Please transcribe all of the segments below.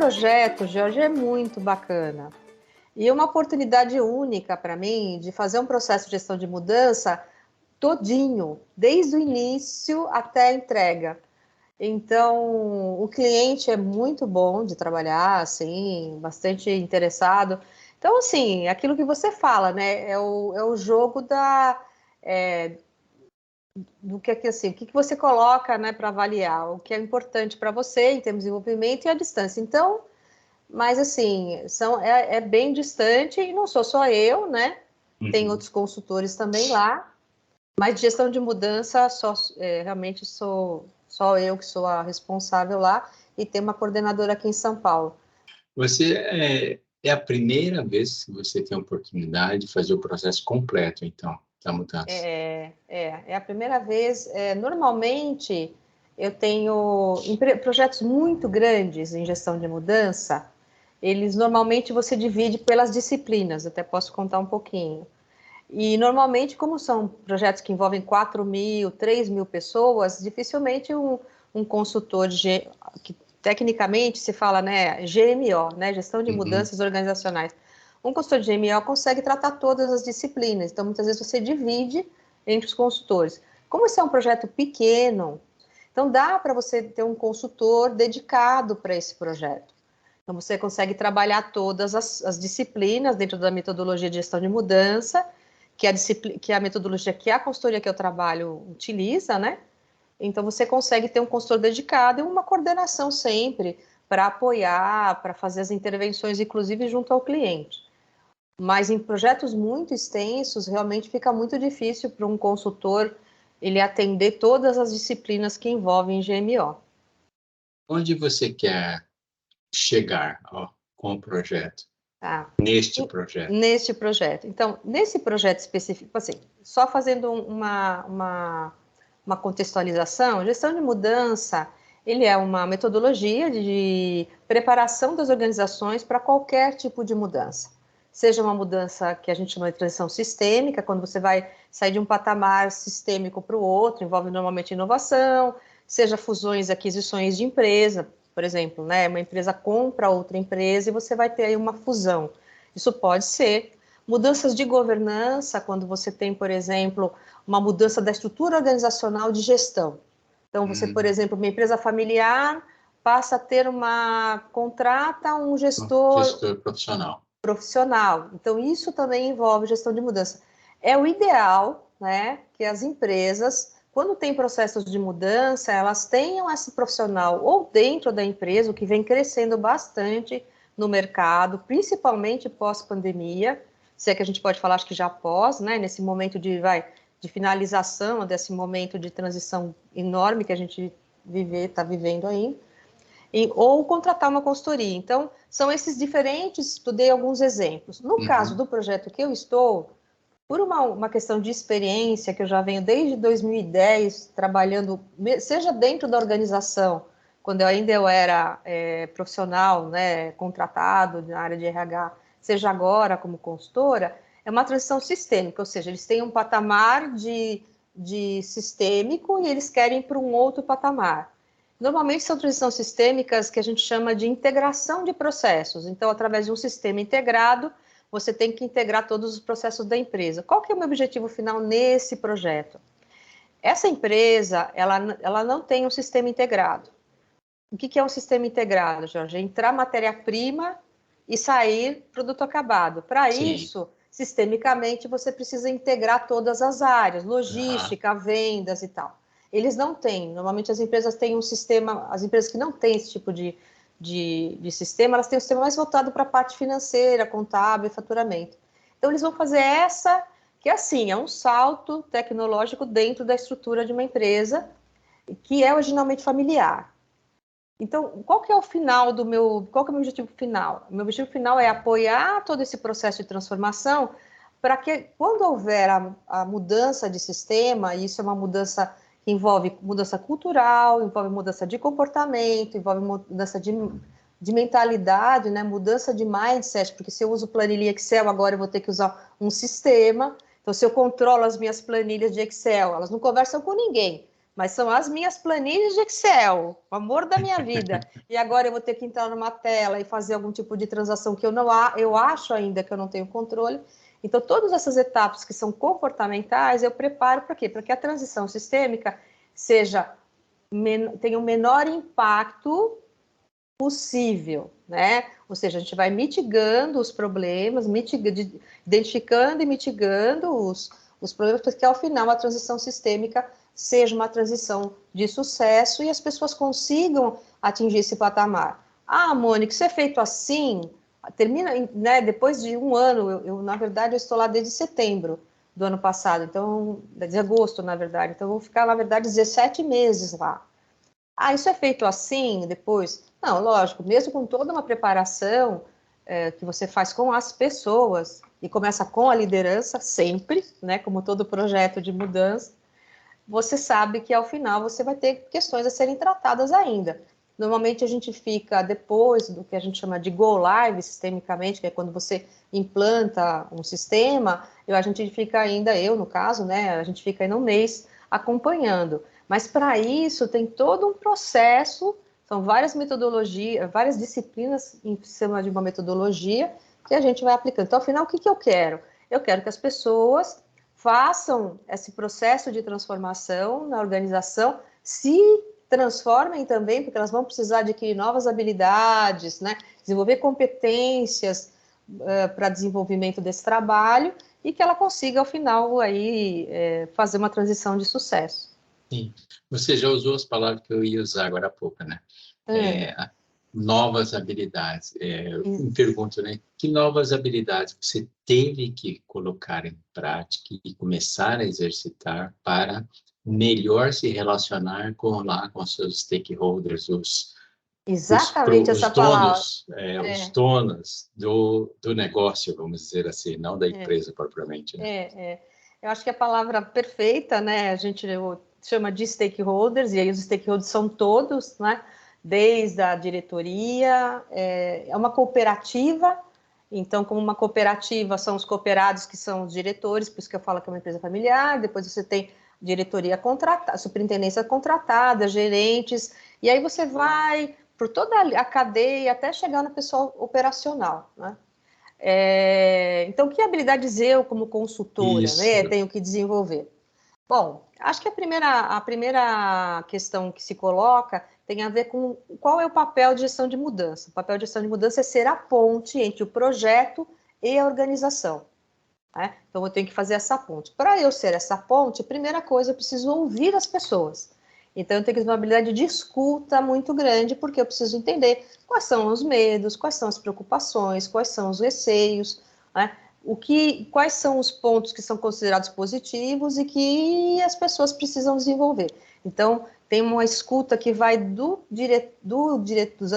projeto, Jorge, é muito bacana. E uma oportunidade única para mim de fazer um processo de gestão de mudança todinho, desde o início até a entrega. Então, o cliente é muito bom de trabalhar, assim, bastante interessado. Então, assim, aquilo que você fala, né? É o jogo é, do que assim, o que você coloca, né, para avaliar, o que é importante para você em termos de desenvolvimento e a distância. Então, mas assim, é bem distante e não sou só eu, né? Tem outros consultores também lá, mas de gestão de mudança realmente sou só eu que sou a responsável lá e tem uma coordenadora aqui em São Paulo. Você é a primeira vez que você tem a oportunidade de fazer o processo completo, então, da mudança. É a primeira vez. Normalmente eu tenho projetos muito grandes em gestão de mudança. Eles normalmente você divide pelas disciplinas. Até posso contar um pouquinho. E normalmente, como são projetos que envolvem 4.000, 3.000 pessoas, dificilmente um consultor que tecnicamente se fala, né, GMO, né, Gestão de Mudanças Organizacionais. Um consultor de GMO consegue tratar todas as disciplinas, então muitas vezes você divide entre os consultores. Como esse é um projeto pequeno, então dá para você ter um consultor dedicado para esse projeto. Então você consegue trabalhar todas as disciplinas dentro da metodologia de gestão de mudança, que é a metodologia que a consultoria que eu trabalho utiliza, né? Então, você consegue ter um consultor dedicado e uma coordenação sempre para apoiar, para fazer as intervenções, inclusive junto ao cliente. Mas em projetos muito extensos, realmente fica muito difícil para um consultor ele atender todas as disciplinas que envolvem GMO. Onde você quer chegar, com o projeto? Tá? Neste projeto? Neste projeto. Então, nesse projeto específico, assim, só fazendo uma contextualização, gestão de mudança, ele é uma metodologia de preparação das organizações para qualquer tipo de mudança. Seja uma mudança que a gente chama de transição sistêmica, quando você vai sair de um patamar sistêmico para o outro, envolve normalmente inovação, seja fusões e aquisições de empresa, por exemplo, né, uma empresa compra outra empresa e você vai ter aí uma fusão. Isso pode ser mudanças de governança, quando você tem, por exemplo, uma mudança da estrutura organizacional de gestão. Então, você, por exemplo, uma empresa familiar passa a ter contrata um Gestor profissional. Então, isso também envolve gestão de mudança. É o ideal, né, que as empresas, quando tem processos de mudança, elas tenham esse profissional ou dentro da empresa, o que vem crescendo bastante no mercado, principalmente pós-pandemia, se é que a gente pode falar, acho que já pós, né, nesse momento de finalização desse momento de transição enorme que a gente está vivendo aí, ou contratar uma consultoria. Então, são esses diferentes, estudei alguns exemplos. No caso do projeto que eu estou, por uma questão de experiência, que eu já venho desde 2010 trabalhando, seja dentro da organização, quando eu era profissional, né, contratado na área de RH, seja agora como consultora, é uma transição sistêmica, ou seja, eles têm um patamar de sistêmico e eles querem ir para um outro patamar. Normalmente são transições sistêmicas que a gente chama de integração de processos. Então, através de um sistema integrado, você tem que integrar todos os processos da empresa. Qual que é o meu objetivo final nesse projeto? Essa empresa, ela não tem um sistema integrado. O que é um sistema integrado, Jorge? É entrar matéria-prima e sair produto acabado. Para isso, sistemicamente, você precisa integrar todas as áreas, logística, vendas e tal. Eles não têm. Normalmente, as empresas têm um sistema, as empresas que não têm esse tipo de sistema, elas têm um sistema mais voltado para a parte financeira, contábil e faturamento. Então, eles vão fazer que assim, é um salto tecnológico dentro da estrutura de uma empresa, que é originalmente familiar. Então, qual que é o meu objetivo final? O meu objetivo final é apoiar todo esse processo de transformação para que, quando houver a mudança de sistema, e isso é uma mudança que envolve mudança cultural, envolve mudança de comportamento, envolve mudança de mentalidade, né? Mudança de mindset, porque se eu uso planilha Excel, agora eu vou ter que usar um sistema. Então, se eu controlo as minhas planilhas de Excel, elas não conversam com ninguém. mas são as minhas planilhas de Excel, o amor da minha vida. E agora eu vou ter que entrar numa tela e fazer algum tipo de transação que eu acho ainda que eu não tenho controle. Então, todas essas etapas que são comportamentais, eu preparo para quê? Para que a transição sistêmica tenha o menor impacto possível, né? Ou seja, a gente vai mitigando os problemas, identificando e mitigando os problemas, para que ao final a transição sistêmica seja uma transição de sucesso e as pessoas consigam atingir esse patamar. Ah, Mônica, isso é feito assim, termina, né, depois de um ano, na verdade, eu estou lá desde setembro do ano passado, então, desde agosto, na verdade, então eu vou ficar, na verdade, 17 meses lá. Ah, isso é feito assim, depois? Não, lógico, mesmo com toda uma preparação que você faz com as pessoas, e começa com a liderança, sempre, né, como todo projeto de mudança, você sabe que ao final você vai ter questões a serem tratadas ainda. Normalmente a gente fica depois do que a gente chama de go live sistemicamente, que é quando você implanta um sistema, a gente fica ainda, eu no caso, né, a gente fica ainda um mês acompanhando. Mas para isso tem todo um processo, são várias metodologias, várias disciplinas em cima de uma metodologia que a gente vai aplicando. Então, afinal, o que eu quero? Eu quero que as pessoas façam esse processo de transformação na organização, se transformem também, porque elas vão precisar adquirir novas habilidades, né? Desenvolver competências para desenvolvimento desse trabalho e que ela consiga, ao final, aí, fazer uma transição de sucesso. Sim. Você já usou as palavras que eu ia usar agora há pouco, né? Novas habilidades. Me pergunto, né? Que novas habilidades você teve que colocar em prática e começar a exercitar para melhor se relacionar com seus stakeholders, Exatamente essa palavra. os donos do negócio, vamos dizer assim, não da empresa propriamente, né? Eu acho que a palavra perfeita, né? A gente chama de stakeholders, e aí os stakeholders são todos, né? Desde a diretoria, é uma cooperativa, então, como uma cooperativa, são os cooperados que são os diretores, por isso que eu falo que é uma empresa familiar, depois você tem diretoria contratada, superintendência contratada, gerentes, e aí você vai por toda a cadeia até chegar no pessoal operacional, né? Então, que habilidades eu, como consultora, né, tenho que desenvolver? Bom, acho que a primeira questão que se coloca tem a ver com qual é o papel de gestão de mudança. O papel de gestão de mudança é ser a ponte entre o projeto e a organização, né? Então, eu tenho que fazer essa ponte. Para eu ser essa ponte, primeira coisa, eu preciso ouvir as pessoas. Então, eu tenho que ter uma habilidade de escuta muito grande, porque eu preciso entender quais são os medos, quais são as preocupações, quais são os receios, né? Quais são os pontos que são considerados positivos e que as pessoas precisam desenvolver. Então, tem uma escuta que vai da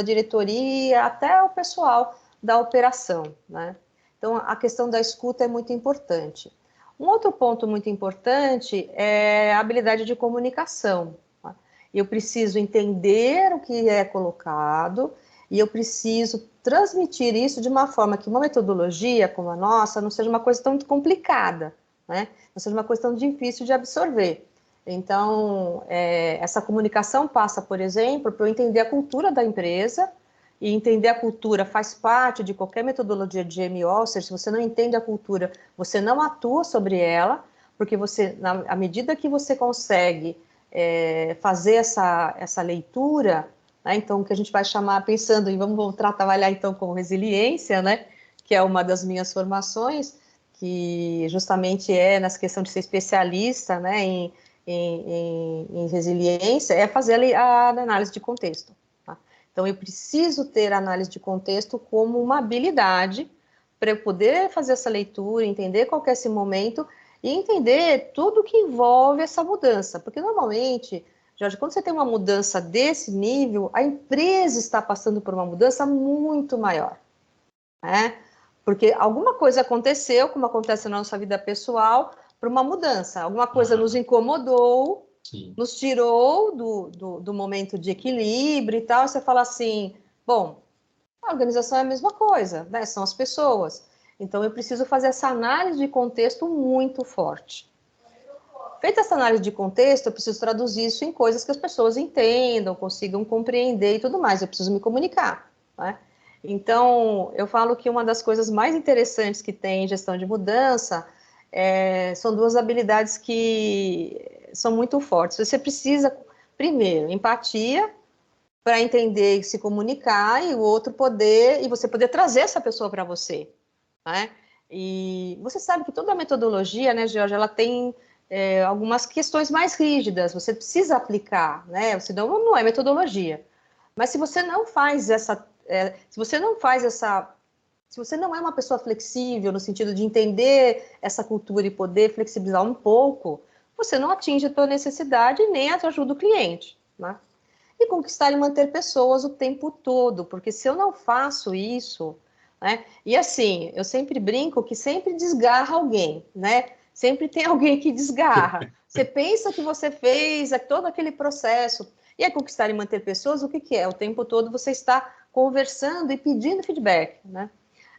diretoria até o pessoal da operação, né? Então, a questão da escuta é muito importante. Um outro ponto muito importante é a habilidade de comunicação. Tá? Eu preciso entender o que é colocado e eu preciso transmitir isso de uma forma que uma metodologia como a nossa não seja uma coisa tão complicada, né? Não seja uma coisa tão difícil de absorver. Então, essa comunicação passa, por exemplo, por eu entender a cultura da empresa, e entender a cultura faz parte de qualquer metodologia de GMO, ou seja, se você não entende a cultura, você não atua sobre ela, porque você, à medida que você consegue fazer essa leitura, né, então, o que a gente vai chamar, pensando em, vamos voltar a trabalhar então com resiliência, né, que é uma das minhas formações, que justamente é nessa questão de ser especialista, né, em resiliência, é fazer a análise de contexto. Então, eu preciso ter a análise de contexto como uma habilidade para eu poder fazer essa leitura, entender qual é esse momento e entender tudo que envolve essa mudança. Porque, normalmente, Jorge, quando você tem uma mudança desse nível, a empresa está passando por uma mudança muito maior, né? Porque alguma coisa aconteceu, como acontece na nossa vida pessoal, para uma mudança. Alguma coisa nos incomodou, sim, nos tirou do momento de equilíbrio e tal. Você fala assim, bom, a organização é a mesma coisa, né? São as pessoas. Então, eu preciso fazer essa análise de contexto muito forte. Feita essa análise de contexto, eu preciso traduzir isso em coisas que as pessoas entendam, consigam compreender e tudo mais. Eu preciso me comunicar, né? Então, eu falo que uma das coisas mais interessantes que tem em gestão de mudança são duas habilidades que são muito fortes. Você precisa, primeiro, empatia, para entender e se comunicar, e o outro poder, e você poder trazer essa pessoa para você, né? E você sabe que toda a metodologia, né, Georgia, ela tem algumas questões mais rígidas, você precisa aplicar, né? Senão não é metodologia. Mas se você não faz se você não é uma pessoa flexível no sentido de entender essa cultura e poder flexibilizar um pouco, você não atinge a tua necessidade nem ajuda o cliente, né? E conquistar e manter pessoas o tempo todo, porque se eu não faço isso, né? E assim, eu sempre brinco que sempre desgarra alguém, né? Sempre tem alguém que desgarra. Você pensa que você fez todo aquele processo, e é conquistar e manter pessoas, o que que é? O tempo todo você está conversando e pedindo feedback, né?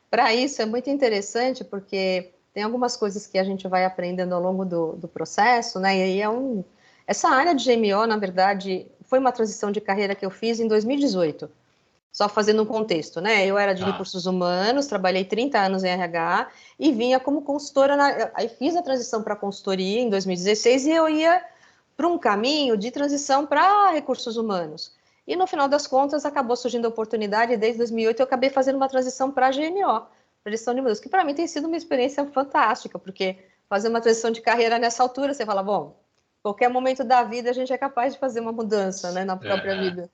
Para isso é muito interessante, porque tem algumas coisas que a gente vai aprendendo ao longo do processo, né? E aí essa área de GMO, na verdade, foi uma transição de carreira que eu fiz em 2018. Só fazendo um contexto, né? Eu era de recursos humanos, trabalhei 30 anos em RH e vinha como consultora. Aí fiz a transição para consultoria em 2016 e eu ia para um caminho de transição para recursos humanos. E no final das contas acabou surgindo a oportunidade e desde 2008 eu acabei fazendo uma transição para a GMO, para gestão de mudança, que para mim tem sido uma experiência fantástica, porque fazer uma transição de carreira nessa altura, você fala, bom, qualquer momento da vida a gente é capaz de fazer uma mudança, né, na própria vida.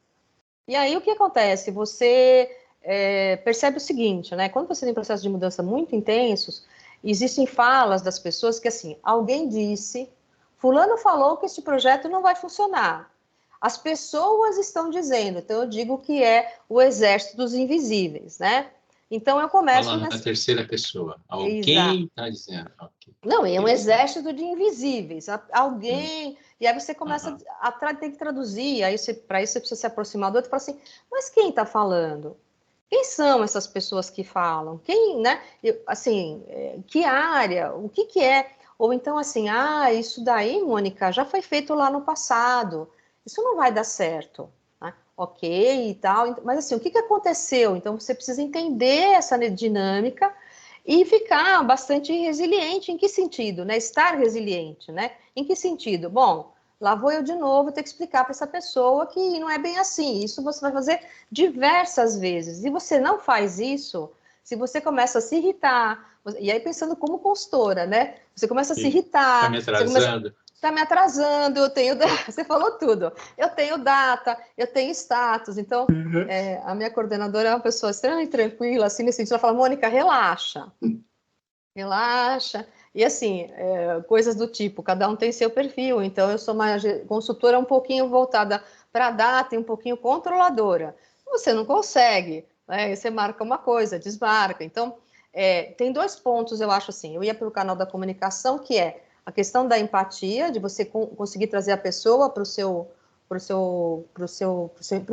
E aí o que acontece? Você percebe o seguinte, né? Quando você tem processos de mudança muito intensos, existem falas das pessoas que assim, alguém disse, fulano falou que este projeto não vai funcionar. As pessoas estão dizendo, então eu digo que é o exército dos invisíveis, né? Então eu começo Falando na terceira pessoa. Exato. Alguém está dizendo. Okay. Não, é um exército de invisíveis. Alguém. E aí você começa ter que traduzir. Aí para isso você precisa se aproximar do outro e falar assim: mas quem está falando? Quem são essas pessoas que falam? Quem, né? Assim, que área? O que que é? Ou então assim, isso daí, Mônica, já foi feito lá no passado. Isso não vai dar certo. Né? Ok e tal. Mas assim, o que que aconteceu? Então você precisa entender essa dinâmica e ficar bastante resiliente. Em que sentido? Né? Estar resiliente, né? Em que sentido? Bom, lá vou eu de novo ter que explicar para essa pessoa que não é bem assim. Isso você vai fazer diversas vezes. E você não faz isso, se você começa a se irritar, e aí pensando como consultora, né? Você começa a se irritar, Está me atrasando. Está me atrasando, eu tenho. Você falou tudo. Eu tenho data, eu tenho status. Então, a minha coordenadora é uma pessoa extremamente tranquila, assim, nesse sentido, ela fala, Mônica, relaxa. Relaxa. E assim, coisas do tipo, cada um tem seu perfil, então eu sou uma consultora um pouquinho voltada para a data e um pouquinho controladora. Você não consegue, né? Você marca uma coisa, desmarca. Então, tem dois pontos, eu acho assim, eu ia pelo canal da comunicação, que é a questão da empatia, de você conseguir trazer a pessoa para o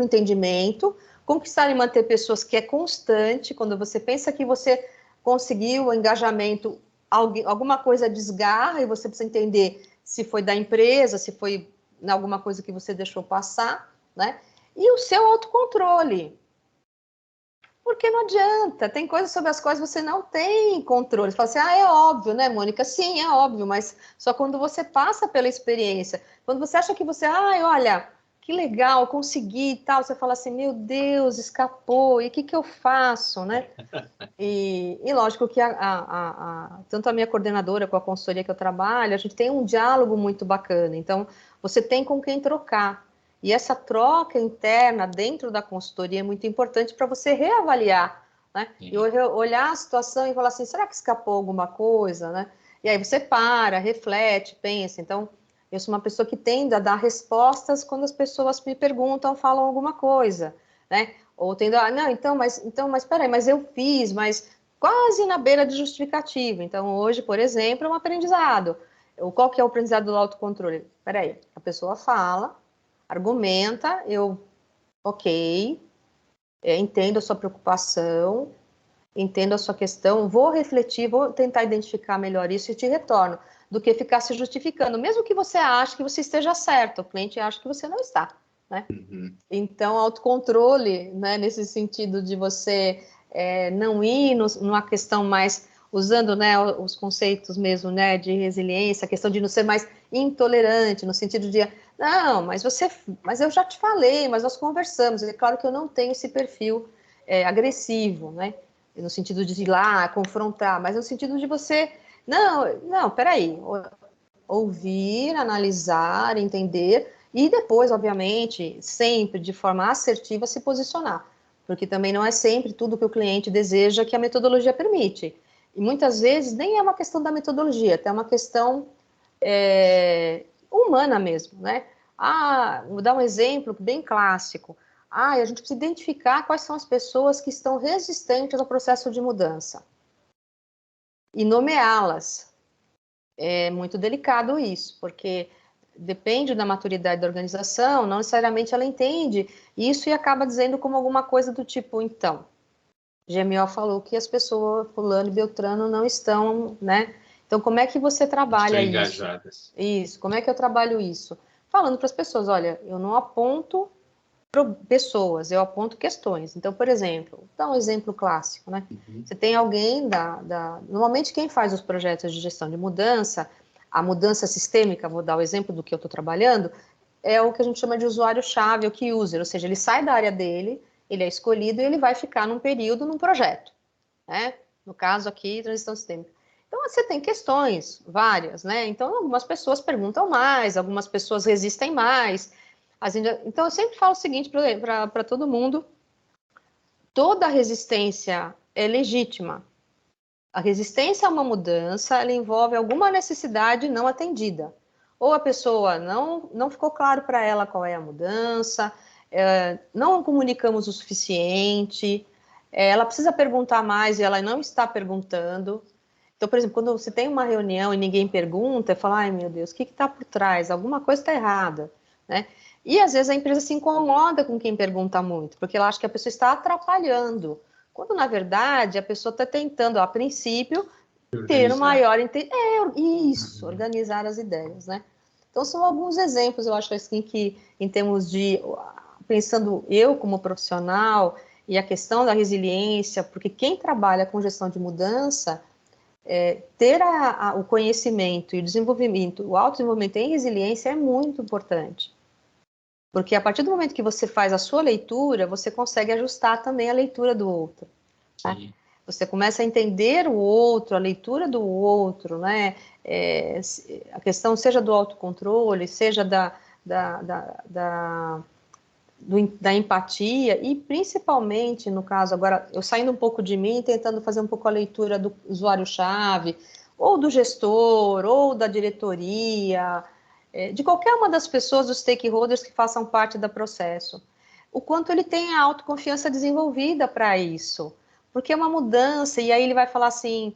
entendimento, conquistar e manter pessoas que é constante, quando você pensa que você conseguiu o engajamento, alguma coisa desgarra e você precisa entender se foi da empresa, se foi alguma coisa que você deixou passar, né? E o seu autocontrole. Porque não adianta, tem coisas sobre as quais você não tem controle. Você fala assim, é óbvio, né, Mônica? Sim, é óbvio, mas só quando você passa pela experiência. Quando você acha que você, olha, que legal, consegui e tal, você fala assim, meu Deus, escapou, e o que que eu faço, né? E lógico que tanto a minha coordenadora com a consultoria que eu trabalho, a gente tem um diálogo muito bacana. Então, você tem com quem trocar. E essa troca interna dentro da consultoria é muito importante para você reavaliar, né? E olhar a situação e falar assim, será que escapou alguma coisa, né? E aí você para, reflete, pensa. Então, eu sou uma pessoa que tende a dar respostas quando as pessoas me perguntam, falam alguma coisa, né? Ou tendo, não, mas peraí, mas eu fiz, mas quase na beira de justificativa. Então, hoje, por exemplo, é um aprendizado. Qual que é o aprendizado do autocontrole? Peraí, a pessoa fala, argumenta, ok, entendo a sua preocupação, entendo a sua questão, vou refletir, vou tentar identificar melhor isso e te retorno, do que ficar se justificando, mesmo que você ache que você esteja certo, o cliente acha que você não está, né? Uhum. Então, autocontrole, né, nesse sentido de você não ir numa questão mais, usando, né, os conceitos mesmo, né, de resiliência, a questão de não ser mais intolerante, no sentido de, não, mas eu já te falei, mas nós conversamos, é claro que eu não tenho esse perfil agressivo, né, no sentido de ir lá, confrontar, mas no sentido de você, não, peraí, ouvir, analisar, entender, e depois, obviamente, sempre de forma assertiva, se posicionar. Porque também não é sempre tudo que o cliente deseja que a metodologia permite. E muitas vezes nem é uma questão da metodologia, até uma questão humana mesmo, né? Vou dar um exemplo bem clássico. A gente precisa identificar quais são as pessoas que estão resistentes ao processo de mudança e nomeá-las. É muito delicado isso, porque depende da maturidade da organização, não necessariamente ela entende isso e acaba dizendo como alguma coisa do tipo, então, GMO falou que as pessoas, fulano e beltrano, não estão, né? Então, como é que você trabalha Estão isso? engajadas. Isso, como é que eu trabalho isso? Falando para as pessoas, olha, eu não aponto pessoas, eu aponto questões. Então, por exemplo, vou dar um exemplo clássico, né? Uhum. Você tem alguém Normalmente, quem faz os projetos de gestão de mudança, a mudança sistêmica, vou dar o exemplo do que eu estou trabalhando, é o que a gente chama de usuário-chave, o key user, ou seja, ele sai da área dele, ele é escolhido e ele vai ficar num período num projeto, né? No caso aqui, transição sistêmica. Então, você tem questões várias, né? Então, algumas pessoas perguntam mais, algumas pessoas resistem mais. Então, eu sempre falo o seguinte para todo mundo: toda resistência é legítima. A resistência a uma mudança, ela envolve alguma necessidade não atendida. Ou a pessoa não ficou claro para ela qual é a mudança, não comunicamos o suficiente, ela precisa perguntar mais e ela não está perguntando. Então, por exemplo, quando você tem uma reunião e ninguém pergunta, fala, ai meu Deus, o que está por trás? Alguma coisa está errada, né? E às vezes a empresa se incomoda com quem pergunta muito, porque ela acha que a pessoa está atrapalhando, quando na verdade a pessoa está tentando, a princípio, ter um Organizar. maior isso, Uhum. organizar as ideias, né? Então são alguns exemplos, eu acho assim que em termos de pensando eu como profissional e a questão da resiliência, porque quem trabalha com gestão de mudança ter o conhecimento e o desenvolvimento, o autodesenvolvimento em resiliência é muito importante. Porque a partir do momento que você faz a sua leitura, você consegue ajustar também a leitura do outro. Né? Você começa a entender o outro, a leitura do outro, né? A questão seja do autocontrole, seja da empatia e principalmente, no caso, agora, eu saindo um pouco de mim, tentando fazer um pouco a leitura do usuário-chave, ou do gestor, ou da diretoria, de qualquer uma das pessoas, dos stakeholders que façam parte do processo. O quanto ele tem a autoconfiança desenvolvida para isso. Porque é uma mudança, e aí ele vai falar assim,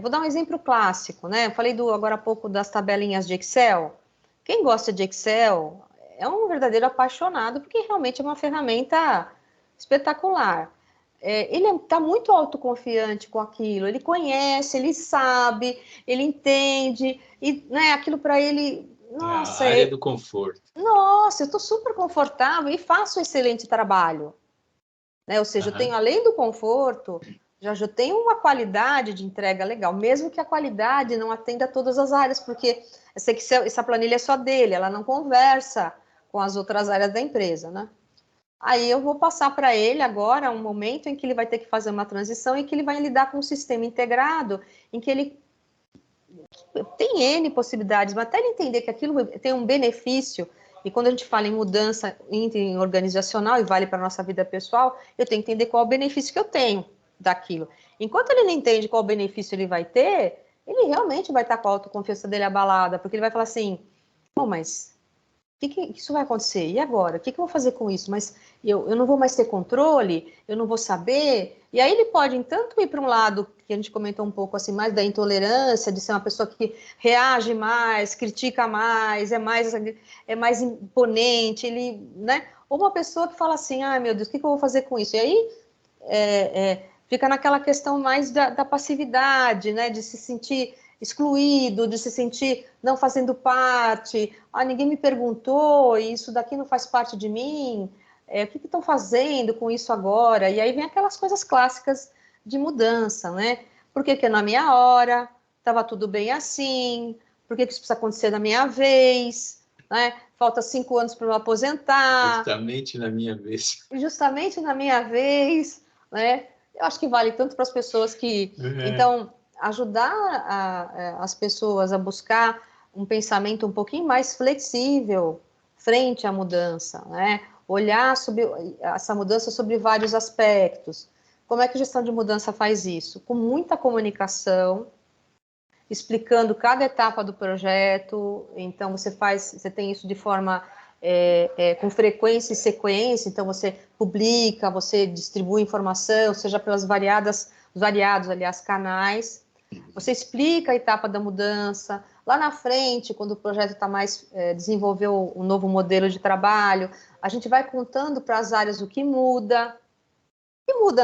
vou dar um exemplo clássico, né? Eu falei agora há pouco das tabelinhas de Excel. Quem gosta de Excel é um verdadeiro apaixonado, porque realmente é uma ferramenta espetacular. Ele está muito autoconfiante com aquilo, ele conhece, ele sabe, ele entende, e né, aquilo para ele, É a nossa, área do conforto. nossa, eu estou super confortável e faço um excelente trabalho. Né? Ou seja, eu tenho, Uhum. além do conforto, já tenho uma qualidade de entrega legal, mesmo que a qualidade não atenda a todas as áreas, porque essa planilha é só dele, ela não conversa com as outras áreas da empresa, né? Aí eu vou passar para ele agora um momento em que ele vai ter que fazer uma transição e que ele vai lidar com um sistema integrado, em que ele tem N possibilidades, mas até ele entender que aquilo tem um benefício, e quando a gente fala em mudança organizacional e vale para a nossa vida pessoal, eu tenho que entender qual é o benefício que eu tenho daquilo. Enquanto ele não entende qual benefício ele vai ter, ele realmente vai estar com a autoconfiança dele abalada, porque ele vai falar assim, bom, mas que isso vai acontecer? E agora? O que eu vou fazer com isso? Mas eu não vou mais ter controle? Eu não vou saber? E aí ele pode, tanto ir para um lado, que a gente comentou um pouco assim, mais da intolerância, de ser uma pessoa que reage mais, critica mais, é mais imponente, ele, né? Ou uma pessoa que fala assim, ai meu Deus, o que eu vou fazer com isso? E aí fica naquela questão mais da passividade, né? De se sentir excluído, de se sentir não fazendo parte. Ah, ninguém me perguntou, e isso daqui não faz parte de mim. O que estão fazendo com isso agora? E aí vem aquelas coisas clássicas de mudança, né? Por que que é na minha hora? Estava tudo bem assim? Por que que isso precisa acontecer na minha vez? Né? Falta 5 anos para eu aposentar. Justamente na minha vez. Justamente na minha vez, né? Eu acho que vale tanto para as pessoas que... Então, ajudar as pessoas a buscar um pensamento um pouquinho mais flexível frente à mudança, né? Olhar sobre essa mudança sobre vários aspectos. Como é que a gestão de mudança faz isso? Com muita comunicação, explicando cada etapa do projeto. Então, você tem isso de forma com frequência e sequência. Então, você publica, você distribui informação, seja pelas variados, aliás, canais. Você explica a etapa da mudança. Lá na frente, quando o projeto está mais desenvolveu um novo modelo de trabalho, a gente vai contando para as áreas o que muda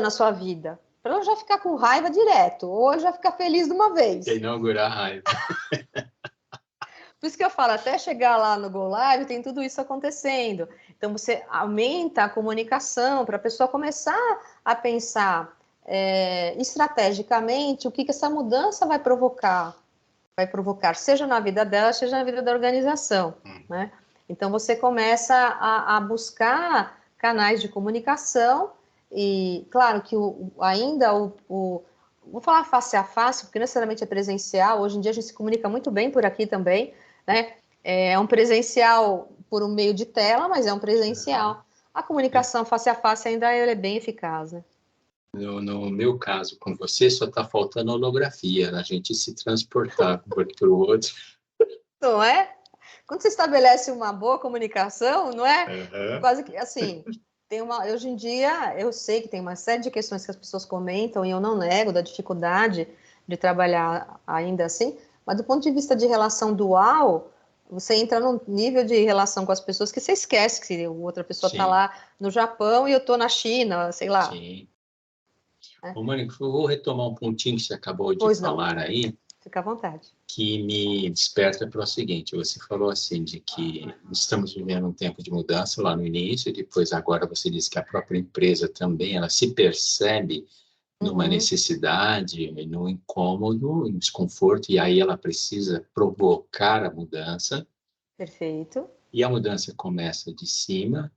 na sua vida, para ela já ficar com raiva direto, ou já ficar feliz de uma vez. Quer inaugurar a raiva. Por isso que eu falo, até chegar lá no Go Live, tem tudo isso acontecendo. Então, você aumenta a comunicação para a pessoa começar a pensar estrategicamente o que essa mudança vai provocar, seja na vida dela, seja na vida da organização, né? Então, você começa a buscar canais de comunicação e, claro, que vou falar face a face, porque necessariamente é presencial. Hoje em dia a gente se comunica muito bem por aqui também, né? É um presencial por um meio de tela, mas é um presencial. A comunicação face a face ainda é bem eficaz, né? No meu caso, com você, só está faltando holografia, a gente se transportar para o outro. Não é? Quando você estabelece uma boa comunicação, não é? Quase que, assim, hoje em dia, eu sei que tem uma série de questões que as pessoas comentam, e eu não nego da dificuldade de trabalhar ainda assim, mas do ponto de vista de relação dual, você entra num nível de relação com as pessoas que você esquece que outra pessoa está lá no Japão e eu estou na China, sei lá. Sim. Ô, Mônica, eu vou retomar um pontinho que você acabou de falar aí. Fica à vontade. Que me desperta para o seguinte: você falou assim de que estamos vivendo um tempo de mudança lá no início, depois agora você disse que a própria empresa também ela se percebe numa necessidade, no incômodo, no desconforto, e aí ela precisa provocar a mudança. Perfeito. E a mudança começa de cima,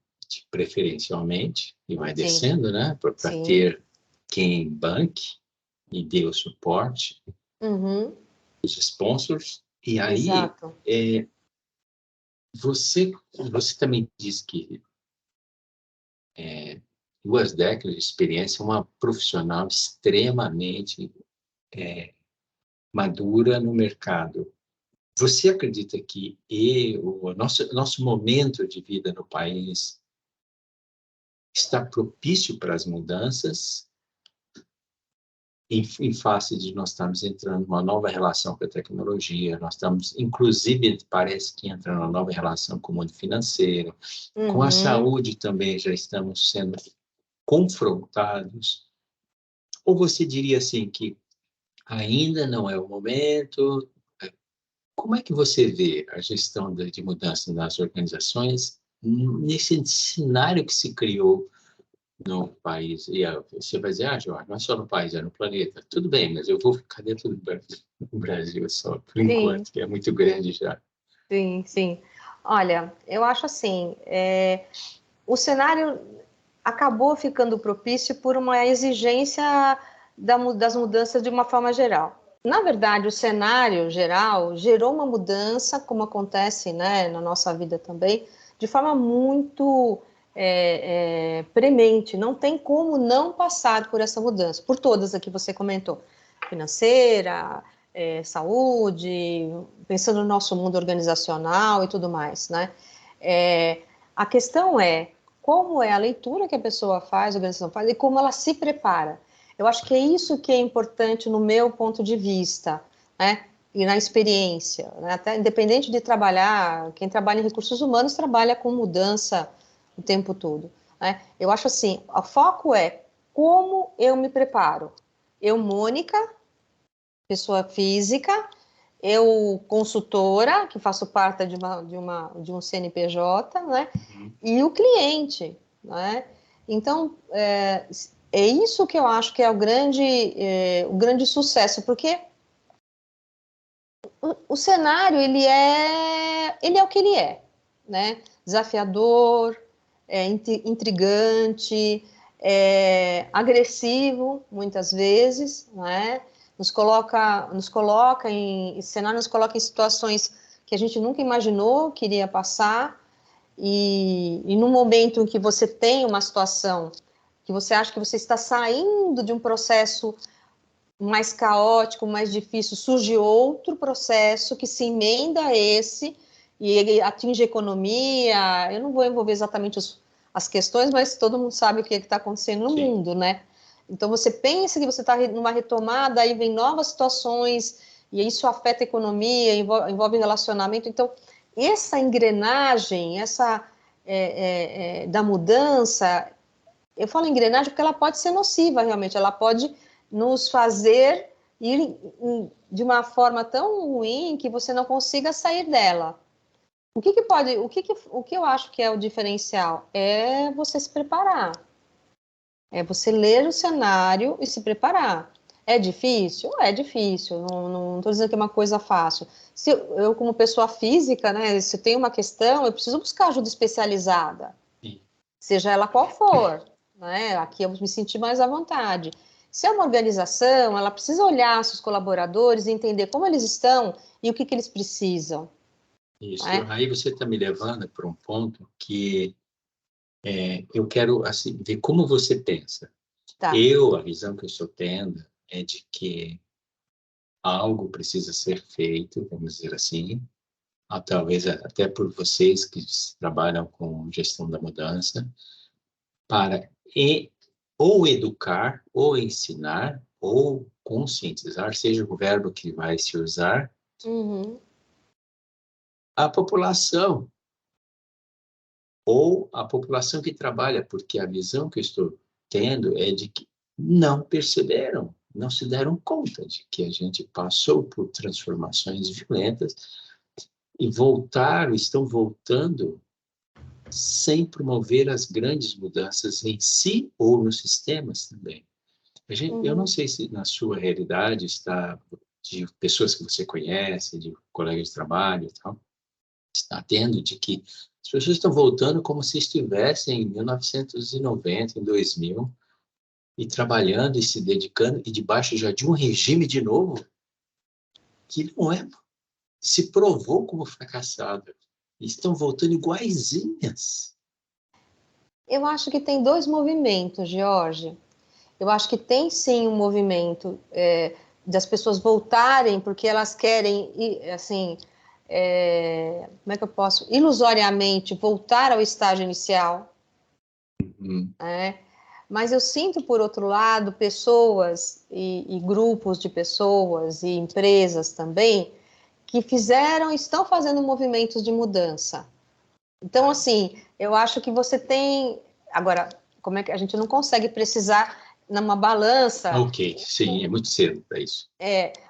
preferencialmente, e vai descendo, né, para ter quem banque e dê o suporte. Os sponsors, e aí você também diz que 2 décadas de experiência, uma profissional extremamente madura no mercado. Você acredita que o nosso momento de vida no país está propício para as mudanças? Em face de nós estarmos entrando numa nova relação com a tecnologia, nós estamos, inclusive, parece que entrando numa nova relação com o mundo financeiro, com a saúde também já estamos sendo confrontados. Ou você diria assim que ainda não é o momento? Como é que você vê a gestão de mudança nas organizações nesse cenário que se criou no país? E você vai dizer, Jorge, não é só no país, é no planeta. Tudo bem, mas eu vou ficar dentro do Brasil só, por enquanto, que é muito grande já. Sim. Olha, eu acho assim, o cenário acabou ficando propício por uma exigência das mudanças de uma forma geral. Na verdade, o cenário geral gerou uma mudança, como acontece, né, na nossa vida também, de forma muito premente. Não tem como não passar por essa mudança, por todas aqui você comentou, financeira, saúde, pensando no nosso mundo organizacional e tudo mais, né? A questão é como é a leitura que a pessoa faz, a organização faz, e como ela se prepara. Eu acho que é isso que é importante no meu ponto de vista, né? E na experiência, né? Até independente de trabalhar, quem trabalha em recursos humanos trabalha com mudança o tempo todo, né? Eu acho assim, o foco é como eu me preparo? Eu, Mônica, pessoa física, eu, consultora, que faço parte de um CNPJ, né? E o cliente, né? Então, é isso que eu acho que é o grande sucesso, porque o cenário, ele é o que ele é, né? Desafiador, intrigante, agressivo, muitas vezes, né? Nos coloca em cenário, nos coloca em situações que a gente nunca imaginou que iria passar, e no momento em que você tem uma situação que você acha que você está saindo de um processo mais caótico, mais difícil, surge outro processo que se emenda a esse e ele atinge a economia. Eu não vou envolver exatamente as questões, mas todo mundo sabe o que está acontecendo no mundo, né? Então, você pensa que você está numa retomada, aí vem novas situações, e isso afeta a economia, envolve relacionamento. Então, essa engrenagem, da mudança, eu falo engrenagem porque ela pode ser nociva, realmente, ela pode nos fazer ir de uma forma tão ruim que você não consiga sair dela. O que eu acho que é o diferencial? É você se preparar. É você ler o cenário e se preparar. É difícil? É difícil. Não estou dizendo que é uma coisa fácil. Se eu, como pessoa física, né, se eu tenho uma questão, eu preciso buscar ajuda especializada. Sim. Seja ela qual for. Né? Aqui eu me senti mais à vontade. Se é uma organização, ela precisa olhar seus colaboradores e entender como eles estão e o que eles precisam. Isso. Né? Aí você está me levando para um ponto que eu quero assim, ver como você pensa. Tá. A visão que eu estou tendo é de que algo precisa ser feito, vamos dizer assim, talvez até por vocês que trabalham com gestão da mudança, para ou educar, ou ensinar, ou conscientizar, seja o verbo que vai se usar, a população, ou a população que trabalha, porque a visão que eu estou tendo é de que não perceberam, não se deram conta de que a gente passou por transformações violentas e estão voltando sem promover as grandes mudanças em si ou nos sistemas também. Eu não sei se na sua realidade está de pessoas que você conhece, de colegas de trabalho e tal, está tendo de que as pessoas estão voltando como se estivessem em 1990, em 2000, e trabalhando e se dedicando, e debaixo já de um regime de novo, que não se provou como fracassado. E estão voltando iguaizinhas. Eu acho que tem dois movimentos, Jorge. Eu acho que tem sim um movimento das pessoas voltarem porque elas querem, assim, como é que eu posso, ilusoriamente, voltar ao estágio inicial. Mas eu sinto, por outro lado, pessoas e grupos de pessoas e empresas também que estão fazendo movimentos de mudança. Então, assim, eu acho que você tem... Agora, como é que a gente não consegue precisar numa balança... Ok, sim, é muito cedo para isso.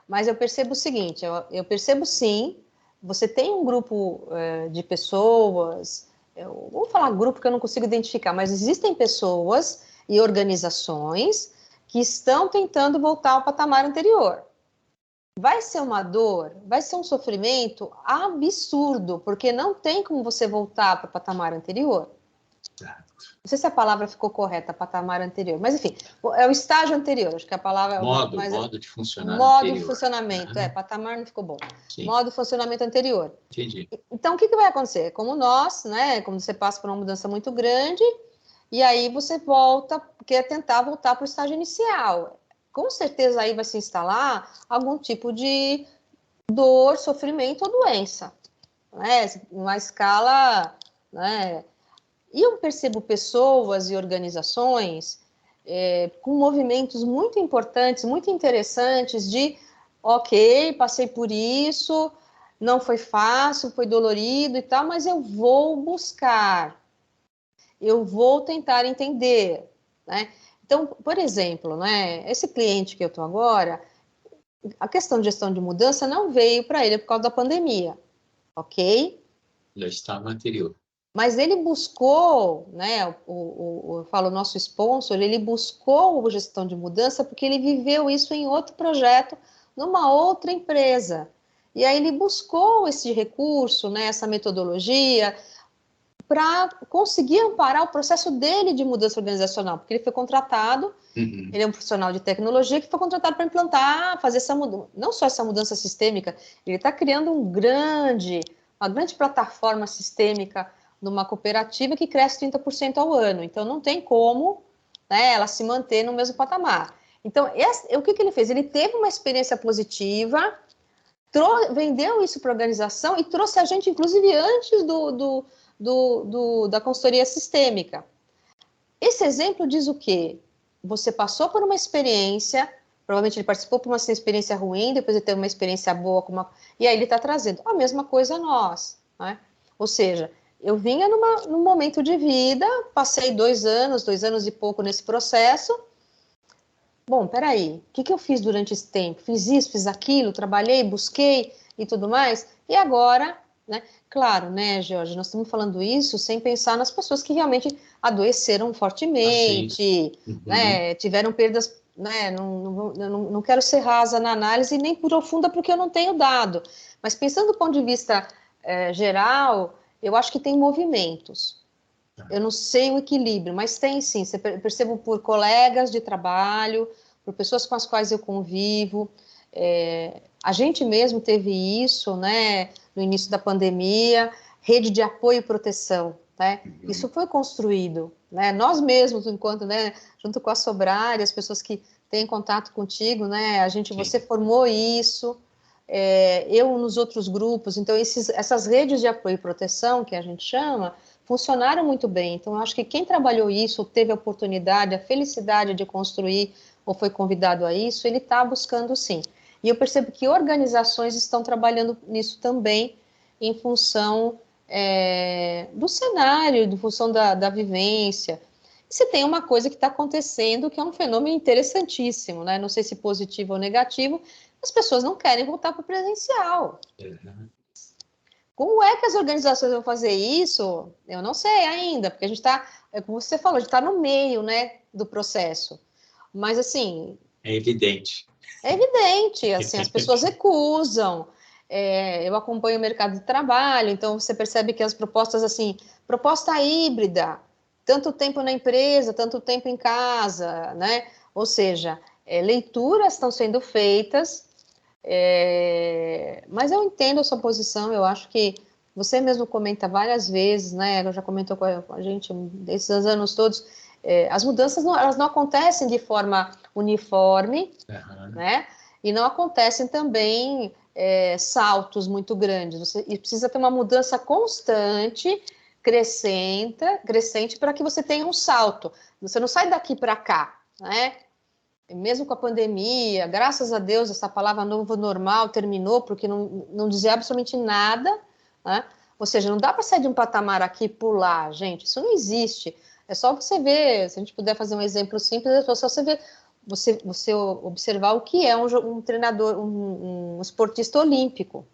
Mas eu percebo o seguinte, eu percebo sim, você tem um grupo de pessoas, vou falar grupo que eu não consigo identificar, mas existem pessoas e organizações que estão tentando voltar ao patamar anterior. Vai ser uma dor, vai ser um sofrimento absurdo, porque não tem como você voltar para o patamar anterior. Não sei se a palavra ficou correta, patamar anterior, mas enfim, é o estágio anterior, acho que a palavra... Modo de funcionar modo anterior. de funcionamento, patamar não ficou bom. Sim. Modo de funcionamento anterior. Entendi. Então, o que vai acontecer? Como nós, né, como você passa por uma mudança muito grande, e aí você quer tentar voltar para o estágio inicial. Com certeza aí vai se instalar algum tipo de dor, sofrimento ou doença, né? Uma escala, né? E eu percebo pessoas e organizações com movimentos muito importantes, muito interessantes de, ok, passei por isso, não foi fácil, foi dolorido e tal, mas eu vou buscar, eu vou tentar entender, né? Então, por exemplo, né, esse cliente que eu estou agora, a questão de gestão de mudança não veio para ele por causa da pandemia, ok? Já estava anterior. Mas ele buscou, né, eu falo nosso sponsor, ele buscou a gestão de mudança porque ele viveu isso em outro projeto, numa outra empresa. E aí ele buscou esse recurso, né, essa metodologia, para conseguir amparar o processo dele de mudança organizacional, porque ele foi contratado, ele é um profissional de tecnologia que foi contratado para implantar, fazer essa mudança, não só essa mudança sistêmica, ele está criando uma grande plataforma sistêmica numa cooperativa que cresce 30% ao ano, então não tem como, né, ela se manter no mesmo patamar. Então, o que ele fez? Ele teve uma experiência positiva, vendeu isso para a organização e trouxe a gente, inclusive, antes da consultoria sistêmica. Esse exemplo diz o quê? Você passou por uma experiência, provavelmente ele participou por uma experiência ruim, depois ele teve uma experiência boa, e aí ele está trazendo a mesma coisa a nós, né? Ou seja, eu vinha num momento de vida, passei 2 anos e pouco nesse processo. Bom, peraí, o que eu fiz durante esse tempo? Fiz isso, fiz aquilo, trabalhei, busquei e tudo mais, e agora, né? Claro, né, Jorge, nós estamos falando isso sem pensar nas pessoas que realmente adoeceram fortemente, né, tiveram perdas, né, não quero ser rasa na análise nem profunda porque eu não tenho dado, mas pensando do ponto de vista geral, eu acho que tem movimentos. Eu não sei o equilíbrio, mas tem sim, eu percebo por colegas de trabalho, por pessoas com as quais eu convivo, a gente mesmo teve isso, né, no início da pandemia, rede de apoio e proteção, né, isso foi construído, né, nós mesmos, enquanto, né, junto com a Sobrare, as pessoas que têm contato contigo, né, você formou isso, eu nos outros grupos, então essas redes de apoio e proteção, que a gente chama, funcionaram muito bem. Então, eu acho que quem trabalhou isso, teve a oportunidade, a felicidade de construir, ou foi convidado a isso, ele está buscando sim. E eu percebo que organizações estão trabalhando nisso também, em função do cenário, em função da vivência. E se tem uma coisa que está acontecendo, que é um fenômeno interessantíssimo, né? Não sei se positivo ou negativo, as pessoas não querem voltar para o presencial. Como é que as organizações vão fazer isso? Eu não sei ainda, porque a gente está, como você falou, a gente está no meio, né, do processo. Mas, assim... É evidente. É evidente, assim, as pessoas recusam. Eu acompanho o mercado de trabalho, então você percebe que as propostas, assim, proposta híbrida, tanto tempo na empresa, tanto tempo em casa, né? Ou seja, leituras estão sendo feitas, mas eu entendo a sua posição, eu acho que você mesmo comenta várias vezes, né? Já comentou com a gente desses anos todos, as mudanças elas não acontecem de forma uniforme, né? E não acontecem também saltos muito grandes. E precisa ter uma mudança constante, crescente, para que você tenha um salto. Você não sai daqui para cá, né? Mesmo com a pandemia, graças a Deus, essa palavra novo normal terminou, porque não dizia absolutamente nada, né? Ou seja, não dá para sair de um patamar aqui e pular, gente, isso não existe. É só você ver, se a gente puder fazer um exemplo simples, é só você ver, você observar o que é um treinador, um esportista olímpico,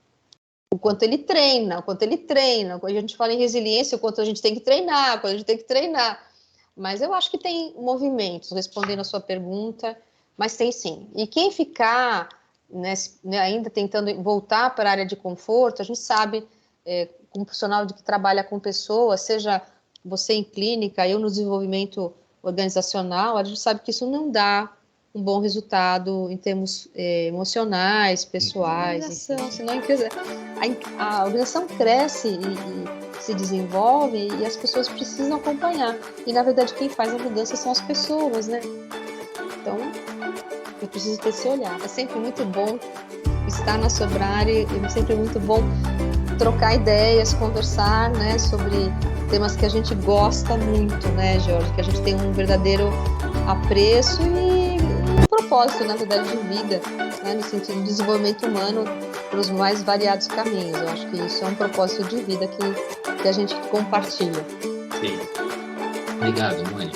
o quanto ele treina, quando a gente fala em resiliência, o quanto a gente tem que treinar, Mas eu acho que tem movimentos, respondendo a sua pergunta, mas tem sim. E quem ficar ainda tentando voltar para a área de conforto, a gente sabe, como profissional que trabalha com pessoas, seja você em clínica, eu no desenvolvimento organizacional, a gente sabe que isso não dá um bom resultado em termos emocionais, pessoais. Senão a organização cresce e se desenvolve e as pessoas precisam acompanhar. E, na verdade, quem faz a mudança são as pessoas, né? Então, eu preciso ter esse olhar. É sempre muito bom estar na Sobrare, é sempre muito bom trocar ideias, conversar, né, sobre temas que a gente gosta muito, né, Jorge? Que a gente tem um verdadeiro apreço e um propósito, na verdade, de vida, né, no sentido do desenvolvimento humano pelos mais variados caminhos. Eu acho que isso é um propósito de vida que a gente compartilha. Sim. Obrigado, mãe.